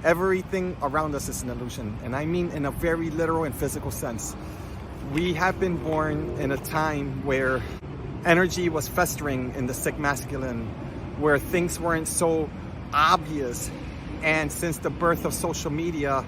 Everything around us is an illusion, and I mean in a very literal and physical sense. We have been born in a time where energy was festering in the sick masculine, where things weren't so obvious. And since the birth of social media,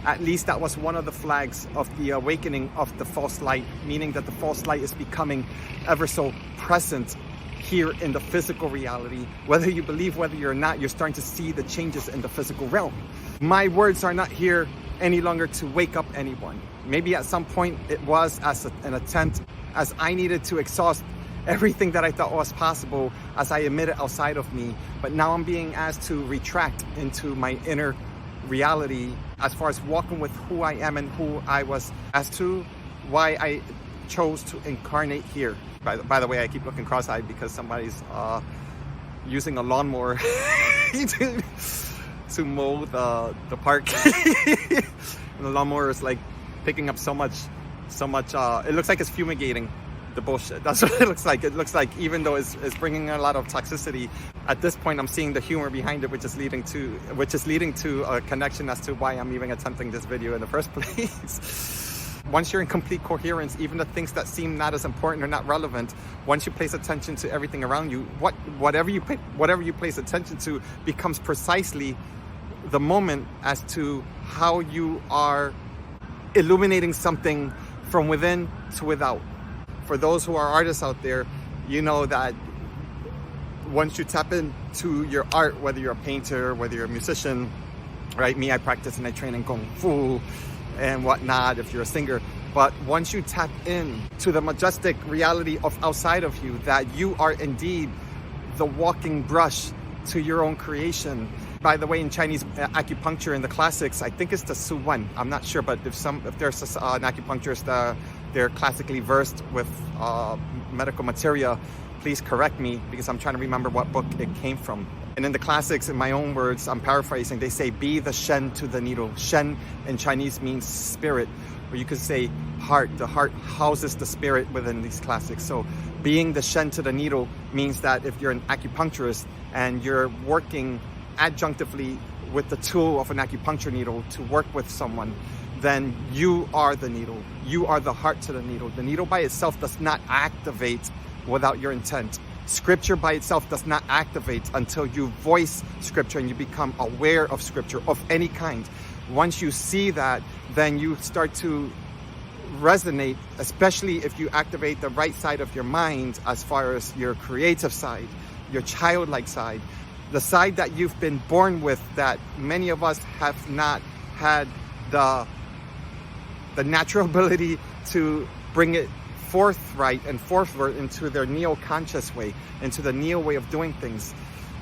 at least that was one of the flags of the awakening of the false light, meaning that the false light is becoming ever so present here in the physical reality. Whether you believe, whether you're not, you're starting to see the changes in the physical realm. My words are not here any longer to wake up anyone. Maybe at some point it was as an attempt, as I needed to exhaust everything that I thought was possible as I emitted outside of me. But now I'm being asked to retract into my inner reality as far as walking with who I am and who I was, as to why I chose to incarnate here. By the way, I keep looking cross-eyed because somebody's using a lawnmower to mow the park. And the lawnmower is like picking up so much, it looks like it's fumigating the bullshit. That's what it looks like. It looks like, even though it's bringing a lot of toxicity, at this point I'm seeing the humor behind it, which is leading to a connection as to why I'm even attempting this video in the first place. Once you're in complete coherence, even the things that seem not as important or not relevant, once you place attention to everything around you, whatever you place attention to becomes precisely the moment as to how you are illuminating something from within to without. For those who are artists out there, you know that once you tap into your art, whether you're a painter, whether you're a musician, right? Me, I practice and I train in Kung Fu and whatnot, if you're a singer. But once you tap in to the majestic reality of outside of you, that you are indeed the walking brush to your own creation. By the way, in Chinese acupuncture in the classics, I think it's the Su Wen. I'm not sure, but if there's an acupuncturist, they're classically versed with medical materia, please correct me, because I'm trying to remember what book it came from. And in the classics, in my own words, I'm paraphrasing, they say, be the Shen to the needle. Shen in Chinese means spirit, or you could say heart. The heart houses the spirit within these classics. So being the Shen to the needle means that if you're an acupuncturist and you're working adjunctively with the tool of an acupuncture needle to work with someone, then you are the needle. You are the heart to the needle. The needle by itself does not activate without your intent. Scripture by itself does not activate until you voice scripture and you become aware of scripture of any kind. Once you see that, then you start to resonate, especially if you activate the right side of your mind as far as your creative side, your childlike side, the side that you've been born with, that many of us have not had the natural ability to bring it forthright and forthward into their neo-conscious way, into the neo way of doing things.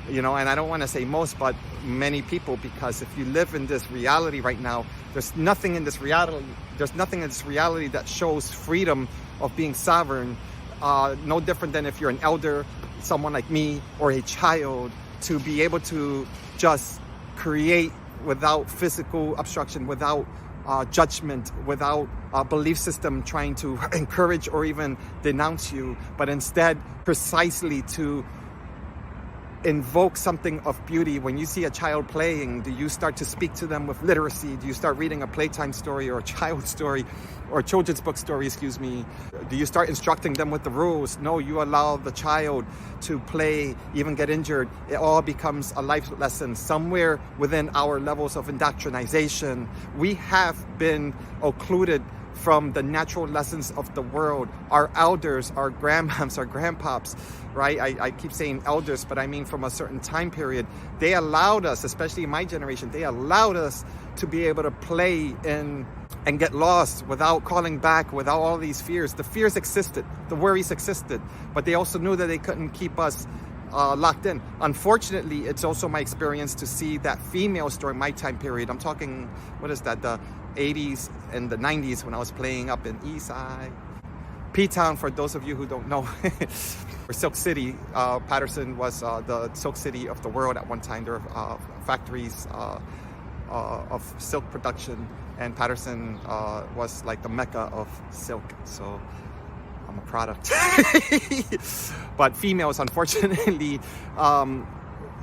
You know, and I don't want to say most, but many people, because if you live in this reality right now, there's nothing in this reality that shows freedom of being sovereign, no different than if you're an elder, someone like me, or a child, to be able to just create without physical obstruction, without judgment, without a belief system trying to encourage or even denounce you, but instead precisely to invoke something of beauty. When you see a child playing, do you start to speak to them with literacy? Do you start reading a playtime story or a child's story or a children's book story, excuse me? Do you start instructing them with the rules? No, you allow the child to play, even get injured. It all becomes a life lesson somewhere within our levels of indoctrination. We have been occluded from the natural lessons of the world. Our elders, our grandmoms, our grandpops, right? I keep saying elders, but I mean from a certain time period. They allowed us, especially my generation, they allowed us to be able to play in and get lost without calling back, without all these fears. The fears existed, the worries existed, but they also knew that they couldn't keep us locked in. Unfortunately, it's also my experience to see that females during my time period, I'm talking, what is that, the 80s and the 90s, when I was playing up in Eastside, P-Town, for those of you who don't know, or Silk City. Patterson was the Silk City of the world at one time. There were factories of silk production, and Patterson was like the mecca of silk. So I'm a product. But females, unfortunately,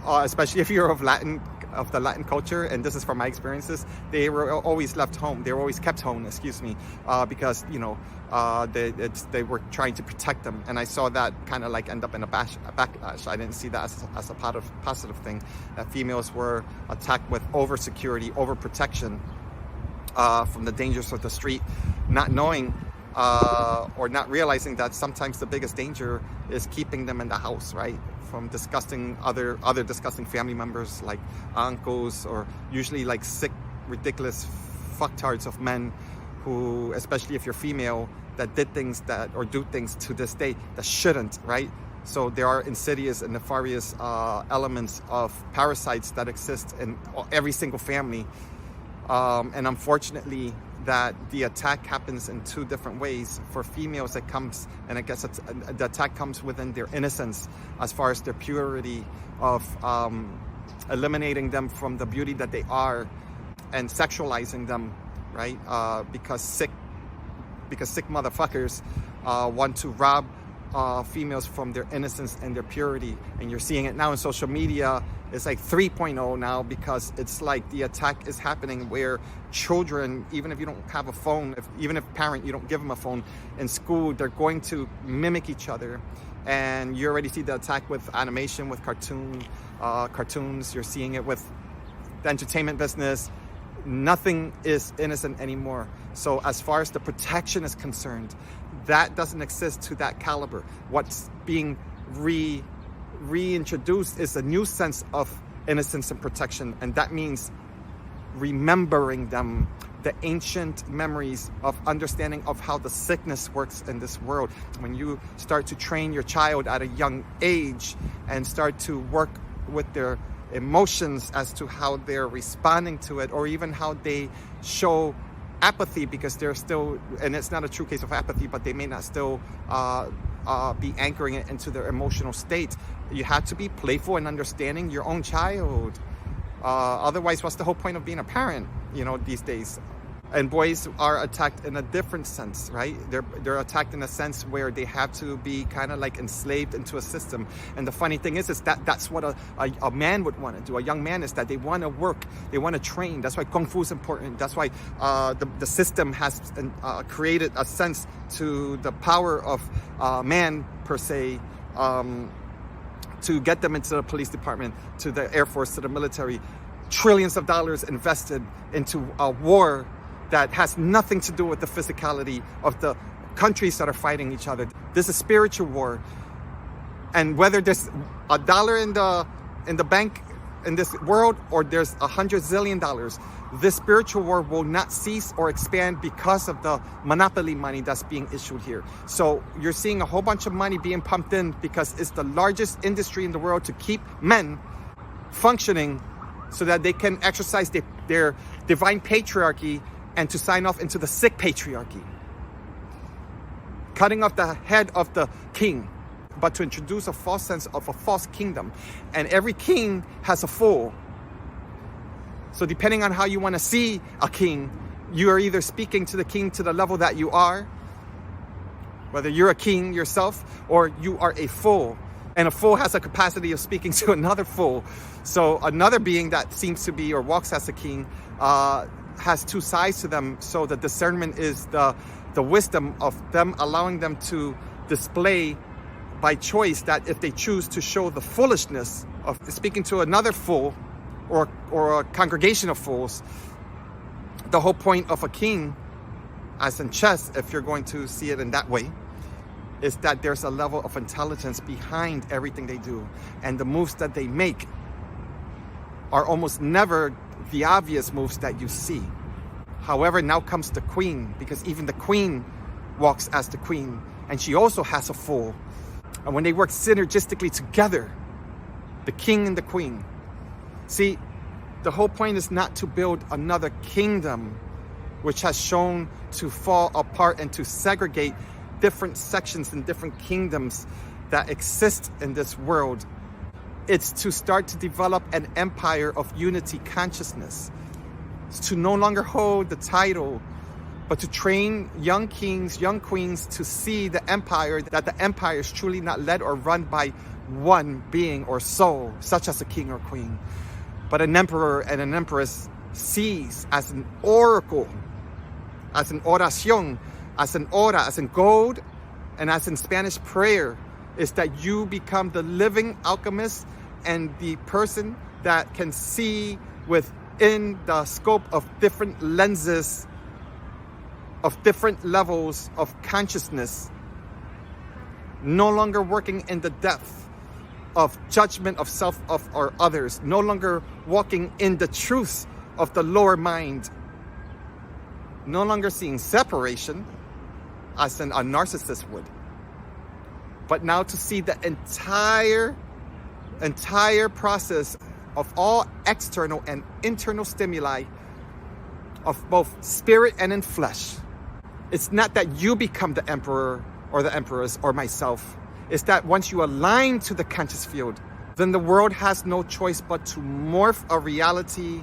especially if you're of Latin of the Latin culture, and this is from my experiences, they were always left home. They were always kept home, because, they were trying to protect them. And I saw that kind of like end up in a backlash. I didn't see that as a positive thing, that females were attacked with over-security, over-protection from the dangers of the street, not knowing or not realizing that sometimes the biggest danger is keeping them in the house, right? From disgusting other disgusting family members like uncles, or usually like sick, ridiculous fucktards of men who, especially if you're female, that did things or do things to this day that shouldn't, right? So there are insidious and nefarious elements of parasites that exist in every single family. And unfortunately, that the attack happens in two different ways. For females, it comes, and I guess the attack comes within their innocence, as far as their purity of eliminating them from the beauty that they are and sexualizing them, right? Because sick motherfuckers want to rob females from their innocence and their purity. And you're seeing it now in social media. It's like 3.0 now, because it's like the attack is happening where children, even if you don't have a phone, even if parent, you don't give them a phone, in school, they're going to mimic each other. And you already see the attack with animation, with cartoons. You're seeing it with the entertainment business. Nothing is innocent anymore. So as far as the protection is concerned, that doesn't exist to that caliber. What's being reintroduced is a new sense of innocence and protection, and that means remembering them, the ancient memories of understanding of how the sickness works in this world. When you start to train your child at a young age and start to work with their emotions as to how they're responding to it, or even how they show apathy, because they're still, and it's not a true case of apathy, but they may not still be anchoring it into their emotional state. You have to be playful and understanding your own child. Otherwise, what's the whole point of being a parent, these days? And boys are attacked in a different sense, right? They're attacked in a sense where they have to be kind of like enslaved into a system. And the funny thing is that that's what a man would want to do. A young man is that they want to work, they want to train. That's why Kung Fu is important. That's why the system has created a sense to the power of man, per se, to get them into the police department, to the Air Force, to the military. Trillions of dollars invested into a war that has nothing to do with the physicality of the countries that are fighting each other. This is spiritual war. And whether there's $1 in the bank in this world, or there's $100 zillion, this spiritual war will not cease or expand because of the monopoly money that's being issued here. So you're seeing a whole bunch of money being pumped in because it's the largest industry in the world to keep men functioning so that they can exercise their divine patriarchy and to sign off into the sick patriarchy. Cutting off the head of the king, but to introduce a false sense of a false kingdom. And every king has a fool. So depending on how you want to see a king, you are either speaking to the king to the level that you are, whether you're a king yourself, or you are a fool. And a fool has a capacity of speaking to another fool. So another being that seems to be or walks as a king has two sides to them. So the discernment is the wisdom of them, allowing them to display by choice that if they choose to show the foolishness of speaking to another fool or a congregation of fools. The whole point of a king, as in chess, if you're going to see it in that way, is that there's a level of intelligence behind everything they do. And the moves that they make are almost never the obvious moves that you see. However, now comes the queen, because even the queen walks as the queen, and she also has a fool. And when they work synergistically together, the king and the queen. See, the whole point is not to build another kingdom, which has shown to fall apart and to segregate different sections and different kingdoms that exist in this world. It's to start to develop an empire of unity consciousness. It's to no longer hold the title, but to train young kings, young queens to see the empire, that the empire is truly not led or run by one being or soul, such as a king or queen, But an emperor and an empress sees as an oracle, as an oración, as an hora, as in gold, and as in Spanish prayer, is that you become the living alchemist and the person that can see within the scope of different lenses, of different levels of consciousness, no longer working in the depth of judgment of self or others, no longer walking in the truth of the lower mind, no longer seeing separation as a narcissist would, but now to see the entire process of all external and internal stimuli of both spirit and in flesh. It's not that you become the emperor or the empress or myself. It's that once you align to the conscious field, then the world has no choice but to morph a reality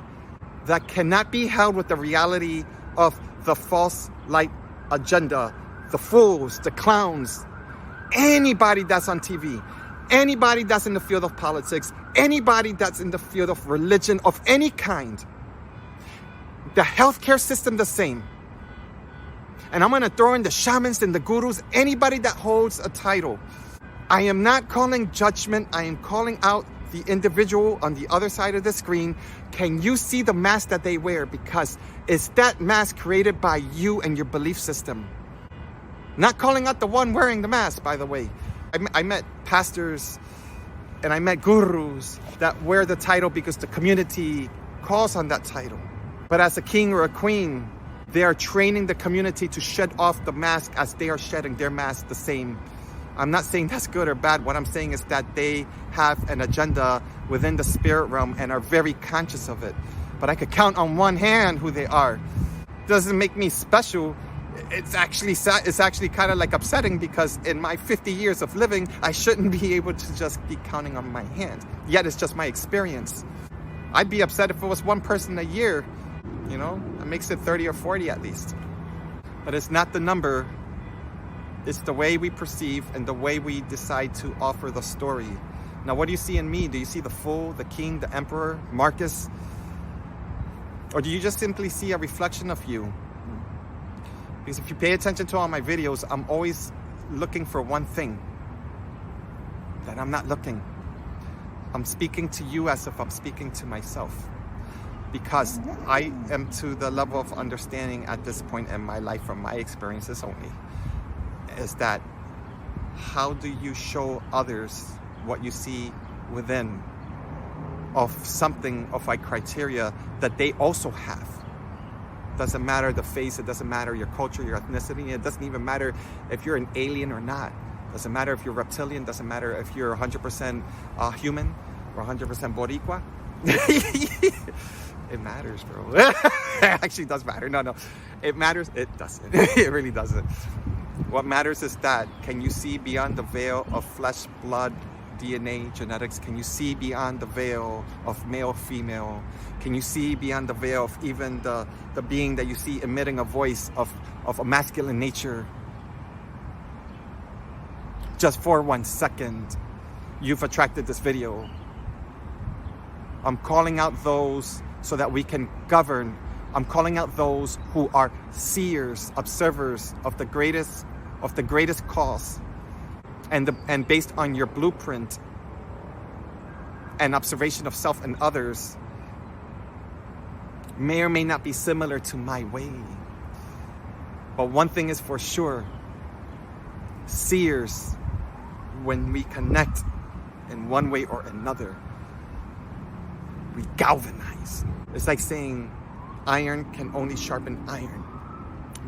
that cannot be held with the reality of the false light agenda, the fools, the clowns, anybody that's on TV, anybody that's in the field of politics, anybody that's in the field of religion of any kind. The healthcare system the same. And I'm going to throw in the shamans and the gurus, anybody that holds a title. I am not calling judgment. I am calling out the individual on the other side of the screen. Can you see the mask that they wear? Because it's that mask created by you and your belief system. Not calling out the one wearing the mask, by the way. I met pastors and I met gurus that wear the title because the community calls on that title. But as a king or a queen, they are training the community to shed off the mask as they are shedding their mask the same. I'm not saying that's good or bad. What I'm saying is that they have an agenda within the spirit realm and are very conscious of it. But I could count on one hand who they are. Doesn't make me special. It's actually kind of like upsetting because in my 50 years of living, I shouldn't be able to just be counting on my hand. Yet it's just my experience. I'd be upset if it was one person a year. You know, it makes it 30 or 40 at least. But it's not the number. It's the way we perceive and the way we decide to offer the story. Now, what do you see in me? Do you see the fool, the king, the emperor, Marcus? Or do you just simply see a reflection of you? Because if you pay attention to all my videos, I'm always looking for one thing. That I'm not looking. I'm speaking to you as if I'm speaking to myself. Because I am to the level of understanding at this point in my life from my experiences only, is that how do you show others what you see within of something of like criteria that they also have? Doesn't matter the face, it doesn't matter your culture, your ethnicity, it doesn't even matter if you're an alien or not. Doesn't matter if you're reptilian, doesn't matter if you're 100% human or 100% Boricua. It matters, bro. It actually does matter. No. It matters. It doesn't. It really doesn't. What matters is that, can you see beyond the veil of flesh, blood, DNA, genetics? Can you see beyond the veil of male, female? Can you see beyond the veil of even the being that you see emitting a voice of a masculine nature? Just for 1 second, you've attracted this video. I'm calling out those so that we can govern. I'm calling out those who are seers, observers of the greatest cause, and based on your blueprint and observation of self and others, may or may not be similar to my way. But one thing is for sure, seers, when we connect in one way or another, we galvanize. It's like saying iron can only sharpen iron,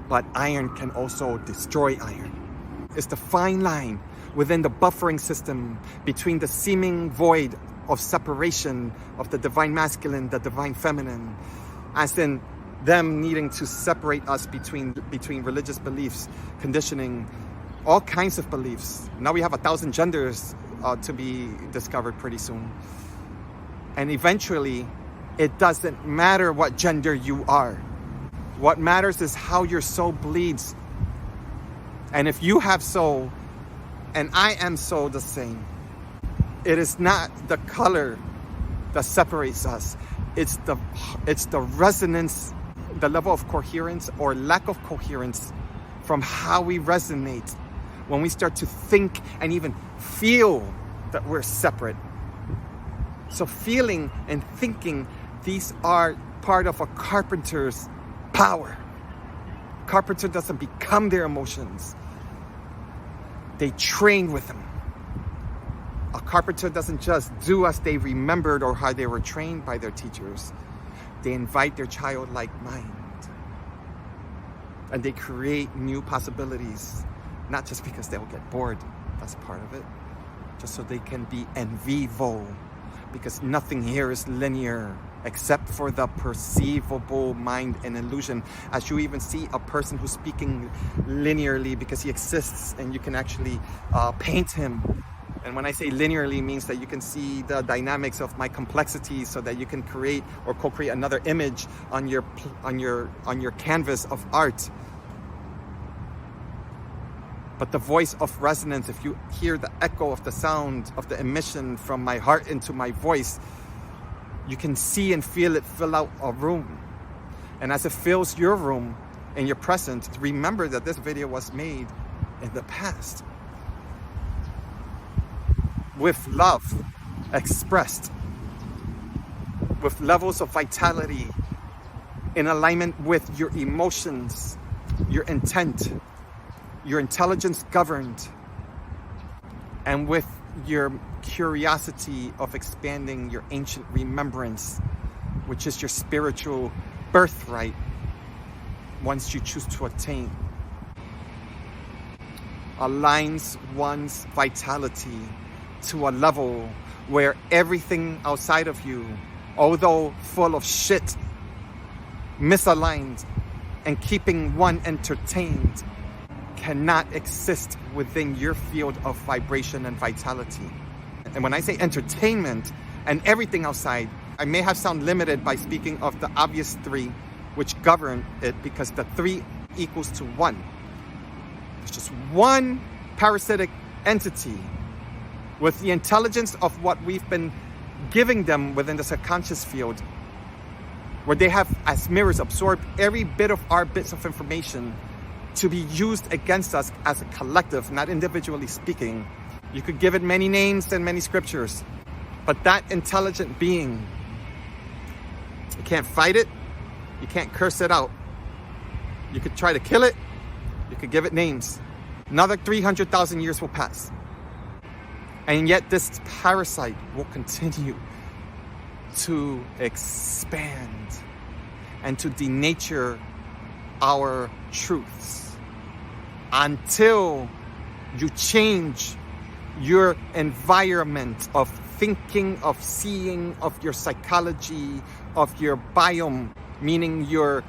but iron can also destroy iron. It's the fine line within the buffering system between the seeming void of separation of the divine masculine, the divine feminine, as in them needing to separate us between religious beliefs, conditioning, all kinds of beliefs. Now we have 1,000 genders to be discovered pretty soon. And eventually, it doesn't matter what gender you are. What matters is how your soul bleeds. And if you have soul, and I am soul the same, it is not the color that separates us. It's the resonance, the level of coherence or lack of coherence from how we resonate when we start to think and even feel that we're separate. So feeling and thinking, these are part of a carpenter's power. Carpenter doesn't become their emotions. They train with them. A carpenter doesn't just do as they remembered or how they were trained by their teachers. They invite their childlike mind. And they create new possibilities, not just because they'll get bored. That's part of it. Just so they can be en vivo. Because nothing here is linear except for the perceivable mind and illusion. As you even see a person who's speaking linearly because he exists and you can actually paint him. And when I say linearly, means that you can see the dynamics of my complexity so that you can create or co-create another image on your canvas of art. But the voice of resonance, if you hear the echo of the sound of the emission from my heart into my voice, you can see and feel it fill out a room. And as it fills your room and your present, remember that this video was made in the past. With love expressed, with levels of vitality in alignment with your emotions, your intent, your intelligence governed, and with your curiosity of expanding your ancient remembrance, which is your spiritual birthright once you choose to attain. Aligns one's vitality to a level where everything outside of you, although full of shit, misaligned, and keeping one entertained, cannot exist within your field of vibration and vitality. And when I say entertainment and everything outside, I may have sound limited by speaking of the obvious three which govern it, because the three equals to one. It's just one parasitic entity with the intelligence of what we've been giving them within the subconscious field, where they have, as mirrors, absorbed every bit of our bits of information to be used against us as a collective, not individually speaking. You could give it many names and many scriptures, but that intelligent being, you can't fight it, you can't curse it out. You could try to kill it, you could give it names. Another 300,000 years will pass. And yet this parasite will continue to expand and to denature our truths until you change your environment of thinking, of seeing, of your psychology, of your biome, meaning your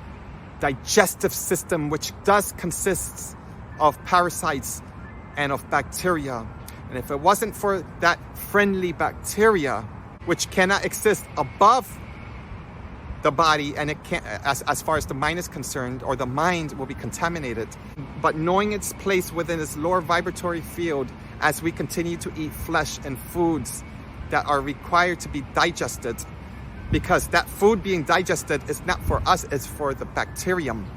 digestive system, which does consist of parasites and of bacteria. And if it wasn't for that friendly bacteria, which cannot exist above the body, and it can't, as far as the mind is concerned, or the mind will be contaminated. But knowing its place within its lower vibratory field, as we continue to eat flesh and foods that are required to be digested, because that food being digested is not for us, it's for the bacterium,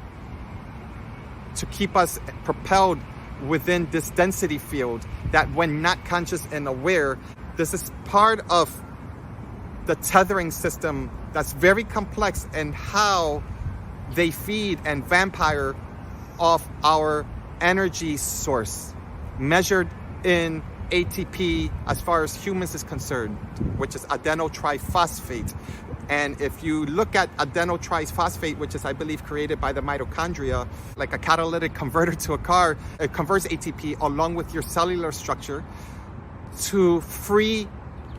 to keep us propelled within this density field, that when not conscious and aware, this is part of the tethering system that's very complex, and how they feed and vampire off our energy source, measured in ATP as far as humans is concerned, which is adenotriphosphate. And if you look at adenotriphosphate, which is, I believe, created by the mitochondria, like a catalytic converter to a car, it converts ATP along with your cellular structure to free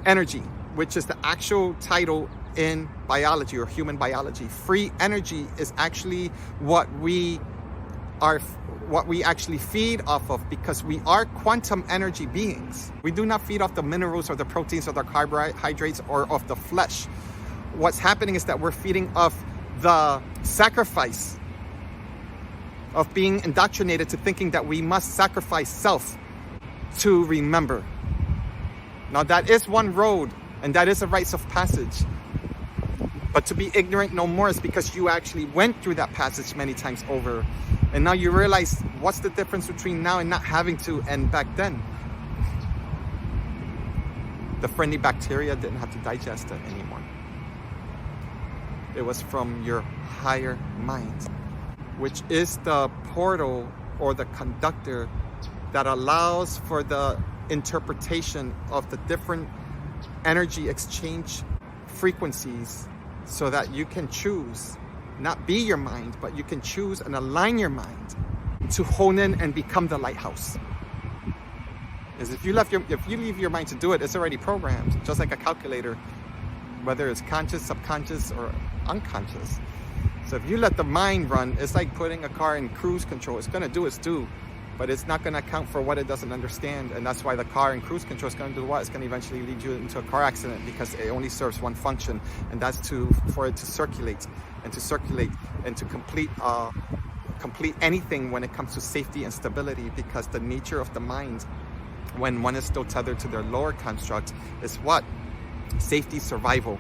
energy, which is the actual title in biology or human biology. Free energy is actually what we actually feed off of, because we are quantum energy beings. We do not feed off the minerals or the proteins or the carbohydrates or of the flesh. What's happening is that we're feeding off the sacrifice of being indoctrinated to thinking that we must sacrifice self to remember. Now that is one road And that is a rites of passage. But to be ignorant no more is because you actually went through that passage many times over. And now you realize what's the difference between now and not having to and back then. The friendly bacteria didn't have to digest it anymore. It was from your higher mind, which is the portal or the conductor that allows for the interpretation of the different energy exchange frequencies so that you can choose, not be your mind, but you can choose and align your mind to hone in and become the lighthouse. Because if you leave your mind to do it, it's already programmed, just like a calculator, whether it's conscious, subconscious, or unconscious. So if you let the mind run, it's like putting a car in cruise control. It's going to do its due, but it's not going to account for what it doesn't understand. And that's why the car in cruise control is going to do what? It's going to eventually lead you into a car accident, because it only serves one function, and that's for it to circulate and to complete anything when it comes to safety and stability. Because the nature of the mind, when one is still tethered to their lower construct, is what? Safety, survival.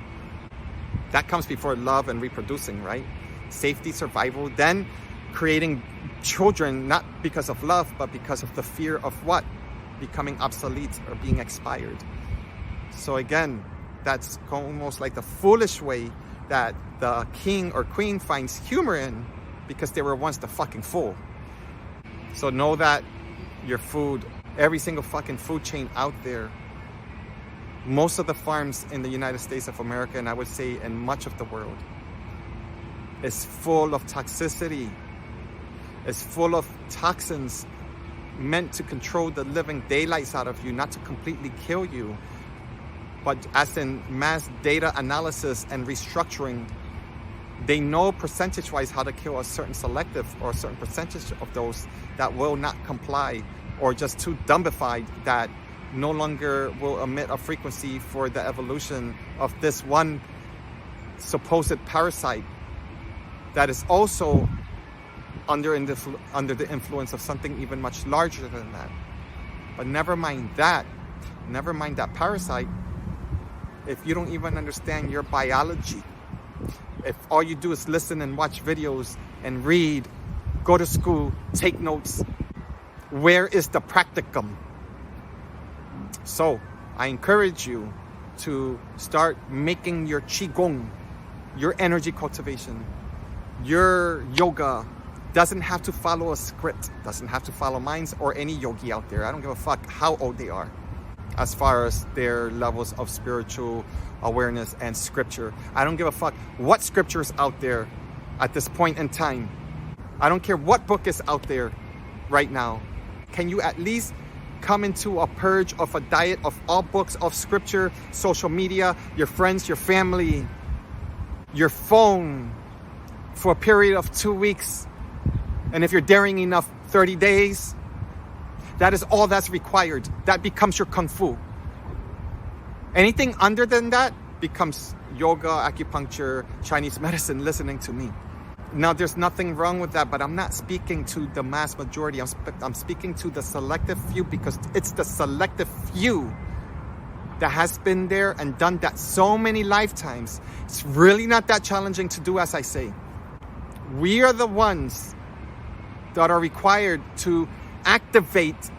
That comes before love and reproducing, right? Safety, survival, then creating children, not because of love, but because of the fear of what? Becoming obsolete or being expired. So again, that's almost like the foolish way that the king or queen finds humor in, because they were once the fucking fool. So know that your food, every single fucking food chain out there, most of the farms in the United States of America, and I would say in much of the world, is full of toxicity. It's full of toxins meant to control the living daylights out of you, not to completely kill you, but as in mass data analysis and restructuring, they know percentage-wise how to kill a certain selective or a certain percentage of those that will not comply, or just too dumbified that no longer will emit a frequency for the evolution of this one supposed parasite that is also under the influence of something even much larger than that. But never mind that parasite. If you don't even understand your biology, if all you do is listen and watch videos and read, go to school, take notes, where is the practicum? So I encourage you to start making your qigong, your energy cultivation, your yoga. Doesn't have to follow a script, doesn't have to follow mine's or any yogi out there. I don't give a fuck how old they are as far as their levels of spiritual awareness and scripture. I don't give a fuck what scripture is out there at this point in time. I don't care what book is out there right now. Can you at least come into a purge of a diet of all books of scripture, social media, your friends, your family, your phone for a period of 2 weeks? And if you're daring enough, 30 days, that is all that's required. That becomes your kung fu. Anything under than that becomes yoga, acupuncture, Chinese medicine, listening to me. Now, there's nothing wrong with that, but I'm not speaking to the mass majority. I'm speaking to the selective few, because it's the selective few that has been there and done that so many lifetimes. It's really not that challenging to do, as I say. We are the ones that are required to activate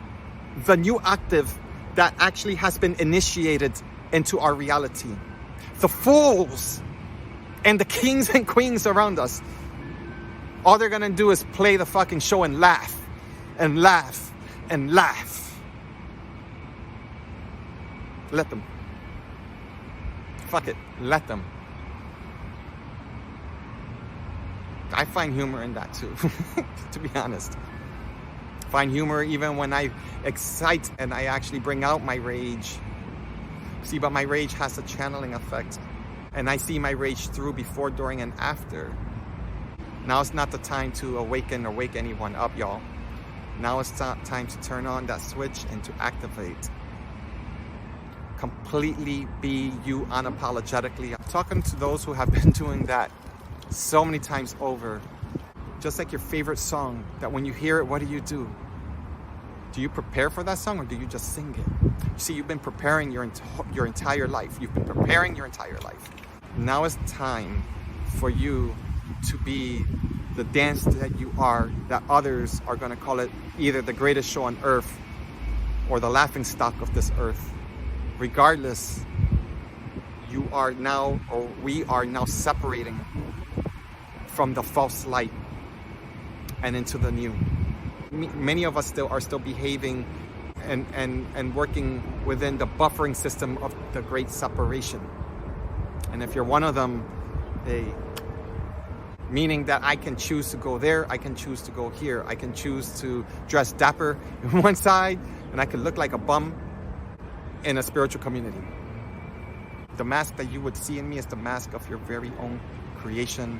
the new octave that actually has been initiated into our reality. The fools and the kings and queens around us, all they're gonna do is play the fucking show and laugh and laugh and laugh. Let them. Fuck it, let them. I find humor in that too, to be honest. Find humor even when I excite and I actually bring out my rage. See, but my rage has a channeling effect. And I see my rage through before, during, and after. Now it's not the time to awaken or wake anyone up, y'all. Now it's time to turn on that switch and to activate. Completely be you unapologetically. I'm talking to those who have been doing that so many times over. Just like your favorite song, that when you hear it, what do? Do you prepare for that song, or do you just sing it? You see, you've been preparing your entire life. You've been preparing your entire life. Now it's time for you to be the dance that you are, that others are going to call it either the greatest show on earth or the laughing stock of this earth. Regardless, you are now, or we are now separating from the false light and into the new. Many of us are still behaving and working within the buffering system of the great separation. And if you're one of them, meaning that I can choose to go there, I can choose to go here, I can choose to dress dapper on one side, and I can look like a bum in a spiritual community. The mask that you would see in me is the mask of your very own creation.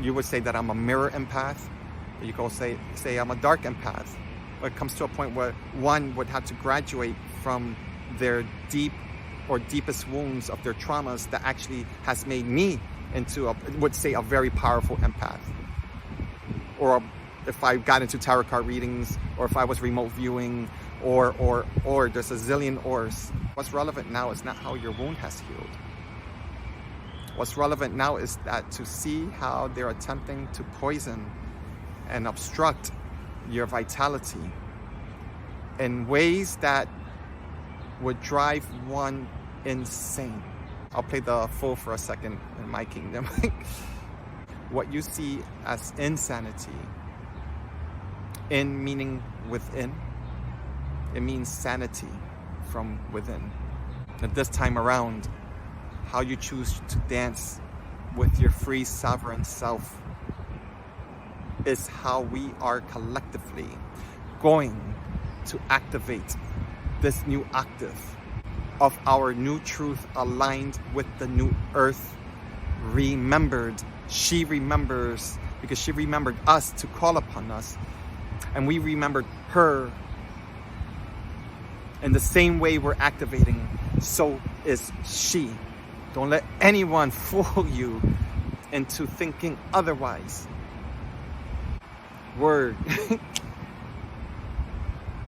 You would say that I'm a mirror empath. You could say I'm a dark empath. But it comes to a point where one would have to graduate from their deepest wounds of their traumas that actually has made me into a very powerful empath. Or if I got into tarot card readings, or if I was remote viewing, or there's a zillion ors. What's relevant now is not how your wound has healed. What's relevant now is that to see how they're attempting to poison and obstruct your vitality in ways that would drive one insane. I'll play the fool for a second in my kingdom. What you see as insanity, in meaning within, it means sanity from within. And this time around, how you choose to dance with your free sovereign self is how we are collectively going to activate this new octave of our new truth aligned with the new earth. Remembered, she remembers because she remembered us to call upon us, and we remembered her. In the same way we're activating, so is she. Don't let anyone fool you into thinking otherwise. Word.